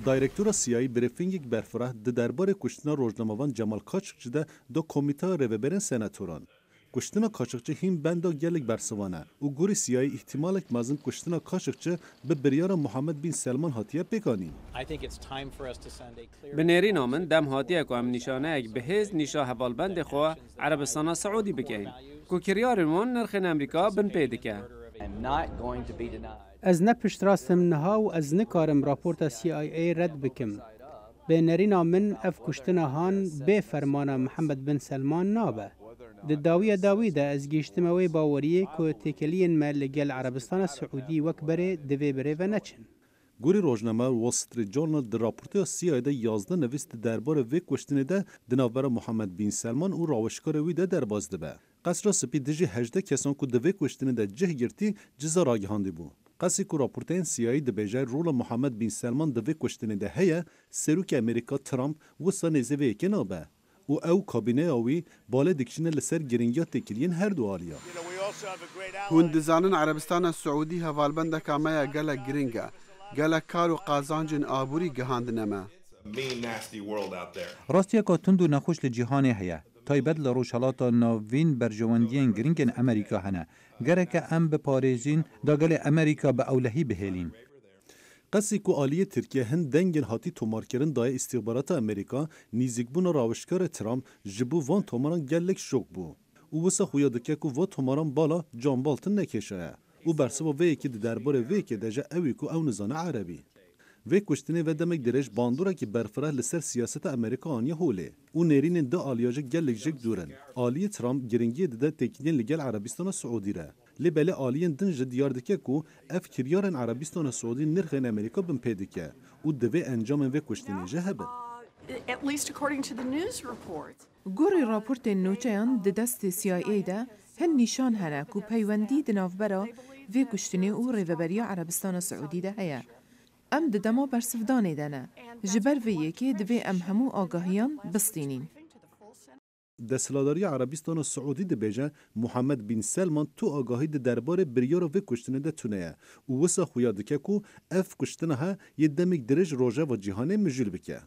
دایرکتورا سیایی بریفینگ برفره درباره کشتن روزنامه‌وان جمال کاشقچی ده دو کمیته ریوبرن سناتوران. کشتن کاشقچی هم بندا گلک برسوانه. او گوری سیایی احتمالک مازن کشتن کاشقچی به بریار محمد بن سلمان هاتیه پیکانی. بنیری نامن دم هاتیه که هم نشانه اگ بهز نشا حوالبند خواه عربستان سعودی بگیم. کو کریارمون نرخن امریکا بن پیدکه. از نپشت راستم نها و از نکارم راپورت CIA رد بکم. به نرینا من اف کشتنا هان به فرمان محمد بن سلمان نابه. داوی ده از گیشتموی باوریه که تکلین مال لگل عربستان سعودی وکبره دوی بره و نچن. گوری روزنامه وال استریت جورنال در راپورت CIA ده 11 نویست درباره وی کشتن ده دنابر محمد بن سلمان او راوشکار وی ده دربازده به. قصر سپی دجی 18 کسان که دوی کشتن ده جه گرتی جزا راگهاندی بو. قصی که راپورتین CIA ده بیجای رول محمد بن سلمان دوی کشتن ده هیا سروک امریکا ترامپ و سانیزه وی که نابه. او کابینه اوی بالا دکشنه لسر گرینگیا تکلین هر دو آلیا. هون دزانن عربستان سعودی هوالبند کامیا گله گرینگا. گله کار و قازانجن آبوری گهاند نما. راستیا که تندو نخوش لجیهانه هیا. تایبد لروشالات ناوین برجواندین گرینگن امریکا هنه. گره که ام به پاریزین داگل امریکا به اولهی بهلین. قصی که آلیه ترکیه هند دنگن هاتی تومارکرن دای استخبارات امریکا نیزیکبون راوشکار ترامپ جبو وان توماران گلک شوک بو. او وسا خویا دکه که و توماران بالا جانبالتن نکشه. او برسوا وی که درباره وی که دجا اوی که او نزان عربی. وی کشتنه و دمک درش باندورا که برفره لسر سیاست امریکا آنیا هوله. او نرین دا آلیاج گلک جک دورن. آلیه ترامپ گرینگی ده تکینین لگل عربستان سعودی را. لبله آلیین دنج دیار دکه کو اف کریارن عربستان سعودی نرخین امریکا بن پیدکه. او دوی انجام وی کشتنه جهبه. گوری راپورت نوچهان ده دست CIA ده هن نشان هنه کو پیوندی دنافبرا وی کشتنه او ریوبریا عربستان سعودی ده هیا. ام ده دما برسفدانه دنه. جبر ویه که دوی ام همو آگاهیان بستینین. دستلاداری عربستان سعودی ده بیجه محمد بن سلمان تو آگاهی ده درباره بریار و کشتنه ده تونه و وسا خویا دکه کو اف کشتنه ها یه دمک درج روژه و جهانه مجل بکه.